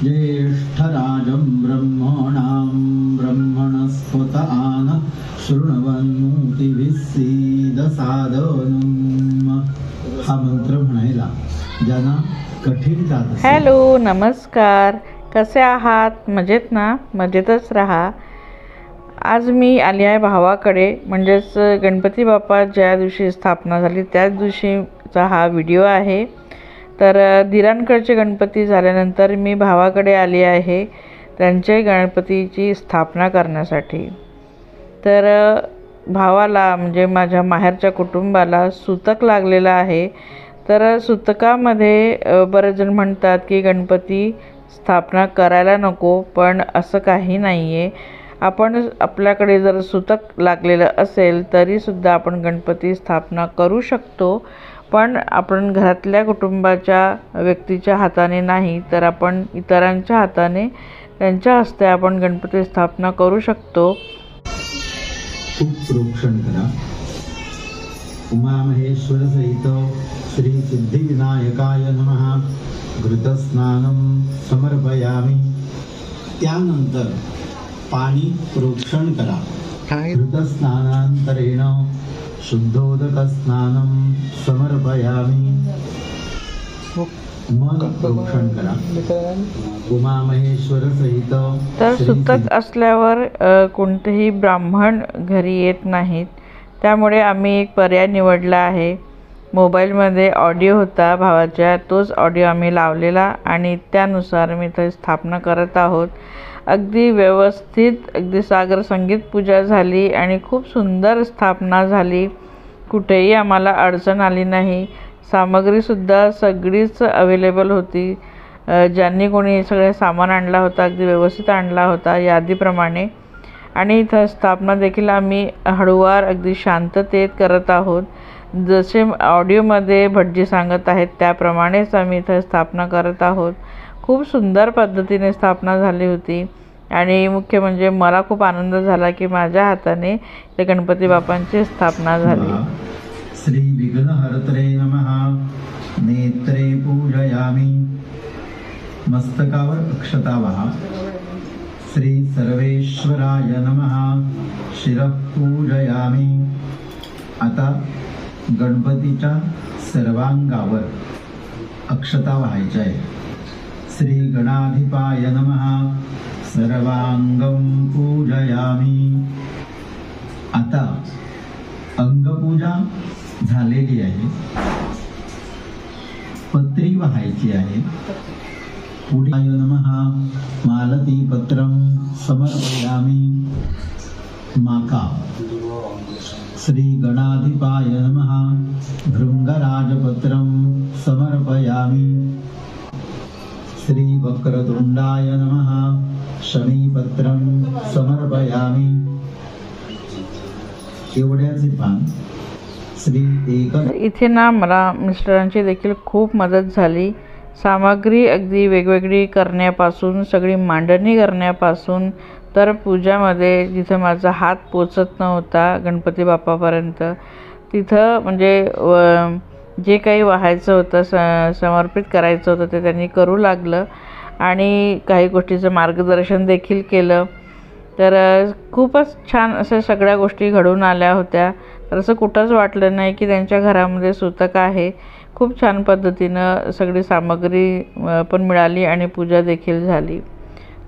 ज्येष्ठराजं ब्रह्मणां ब्रह्मणस्पत आन शृण्वन्नोतिभिः सीदसादनम् हा मंत्र म्हणायला ज्यांना कठीण जात असेल. हॅलो, नमस्कार. कसे आहात? मजेत ना? मजेतच राहा. आज मी आली आहे भावाकडे, म्हणजेच गणपती बाप्पा ज्या दिवशी स्थापना झाली त्याच दिवशीचा हा व्हिडिओ आहे. तर दिरांकडचे गणपती झाल्यानंतर मी भावाकडे आली आहे त्यांचे गणपतीची स्थापना करण्यासाठी. तर भावाला म्हणजे माझ्या माहेरच्या कुटुंबाला सुतक लागलेलं आहे. तर सुतकामध्ये बरेच जण म्हणतात की गणपती स्थापना करायला नको, पण असं काही नाही आहे. आपण आपल्याकडे जर सुतक लागलेलं असेल तरीसुद्धा आपण गणपती स्थापना करू शकतो, पण आपण घरातल्या कुटुंबाच्या व्यक्तीच्या हाताने नाही, तर आपण इतरांच्या हाताने त्यांच्या हस्ते आपण गणपती स्थापना करू शकतो. प्रोक्षण करा. उमामहेश्वर सहित श्री सिद्धिविनायकाय नमः. घृतस्नानं समर्पयामि. त्यानंतर पाणी प्रोक्षण करा. घृतस्नानांतरेण शुद्धोदकस्नानं समर्पयामि. मग प्रोक्षण करा. उमामहेश्वर सहित. तर सुतक असल्यावर कोणतेही ब्राह्मण घरी येत नाहीत, त्यामुळे आम्ही एक पर्याय निवडला आहे. मोबाईलमध्ये ऑडिओ होता भावाच्या, तोच ऑडिओ आम्ही लावलेला आणि त्यानुसार मी इथे स्थापना करत आहोत. अगदी व्यवस्थित, अगदी सागर संगीत पूजा झाली आणि खूप सुंदर स्थापना झाली. कुठेही आम्हाला अडचण आली नाही. सामग्रीसुद्धा सगळीच अवेलेबल होती. ज्यांनी कोणी सगळे सामान आणला होता अगदी व्यवस्थित आणला होता यादीप्रमाणे. आणि इथं स्थापना देखील आम्ही हळूवार अगदी शांततेत करत आहोत. जसे ऑडिओमध्ये भटजी सांगत आहेत त्याप्रमाणेच आम्ही इथं स्थापना करत आहोत. खूप सुंदर पद्धतीने स्थापना झाली होती आणि मुख्य म्हणजे मला खूप आनंद झाला की माझ्या हाताने त्या गणपती बाप्पांची स्थापना झाली. श्री विघ्नहर्त्रे नमः. नेत्रे पूजयामि. मस्तकावर अक्षता वहा. श्री सर्वेश्वराय नमः. शिरः पूजयामि. आता गणपतीच्या सर्वांगावर अक्षता वाहायच्या आहे. श्री गणाधिपाय नमः. सर्वांगं पूजयामि. आता अंगपूजा झालेली आहे. पत्री वाहायची आहे. पुढे नमः. मालती पत्रं समर्पयामि. माका. श्री गणाधिपाय नमः. भृंगराजपत्रं समर्पयामि. श्री वक्रतुंडाय नमः. शमीपत्रं समर्पयामि. एवढ्याचे पान. श्री एक. इथे ना मला मिस्टरांची देखील खूप मदत झाली. सामग्री अगदी वेगवेगळी करण्यापासून, सगळी मांडणी करण्यापासून तर पूजामध्ये जिथं माझा हात पोचत नव्हता गणपती बाप्पापर्यंत, तिथं म्हणजे जे काही वाहायचं होतं, समर्पित करायचं होतं ते त्यांनी करू लागलं आणि काही गोष्टीचं मार्गदर्शन देखील केलं. तर खूपच छान अशा सगळ्या गोष्टी घडून आल्या होत्या. तर असं कुठंच वाटलं नाही की त्यांच्या घरामध्ये सुतक आहे. खूप छान पद्धतीनं सगळी सामग्री पण मिळाली आणि पूजा देखील झाली.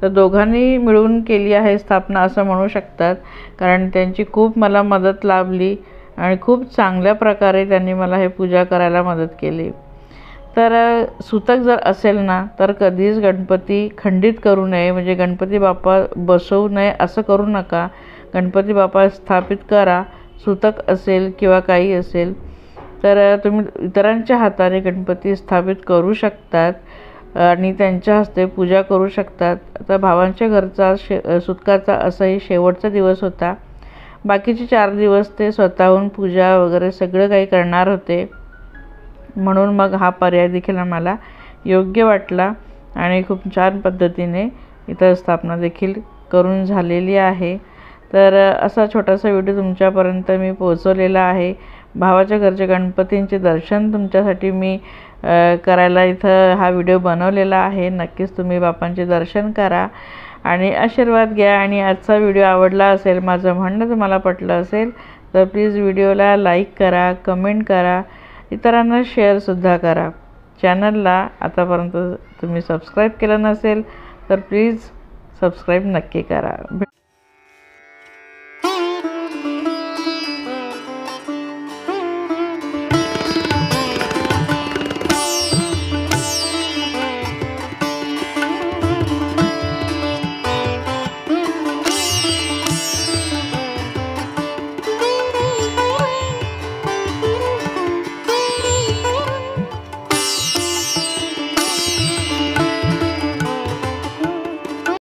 तर दोघांनी मिळून केली आहे स्थापना असं म्हणू शकतात, कारण त्यांची खूप मला मदत लाभली आणि खूप चांगल्या प्रकारे त्यांनी मला हे पूजा करायला मदत केली. तर सुतक जर असेल ना तर कधीच गणपती खंडित करू नये, म्हणजे गणपती बाप्पा बसवू नये असं करू नका. गणपती बाप्पा स्थापित करा. सुतक असेल किंवा काही असेल तर तुम्ही इतरांच्या हाताने गणपती स्थापित करू शकतात आणि त्यांच्या हस्ते पूजा करू शकतात. आता भावांच्या घरचा सुतकाचा असाही शेवटचा दिवस होता. बाकीचे 4 दिवस ते स्वतःहून पूजा वगैरे सगळं काही करणार होते, म्हणून मग हा पर्याय देखील आम्हाला योग्य वाटला आणि खूप छान पद्धतीने इथं स्थापना देखील करून झालेली आहे. तर असा छोटासा व्हिडिओ तुमच्यापर्यंत मी पोहोचवलेला आहे. भावाच्या घरच्या गणपतींचे दर्शन तुमच्यासाठी मी करायला इथं हा व्हिडिओ बनवलेला आहे. नक्कीच तुम्ही बापांचे दर्शन करा आणि आशीर्वाद घ्या. आणि आजचा व्हिडिओ आवडला असेल, माझं म्हणणं तुम्हाला पटलं असेल तर प्लीज व्हिडिओला लाईक करा, कमेंट करा, इतरांना शेअरसुद्धा करा. चॅनलला आतापर्यंत तुम्ही सबस्क्राईब केलं नसेल तर प्लीज सबस्क्राईब नक्की करा.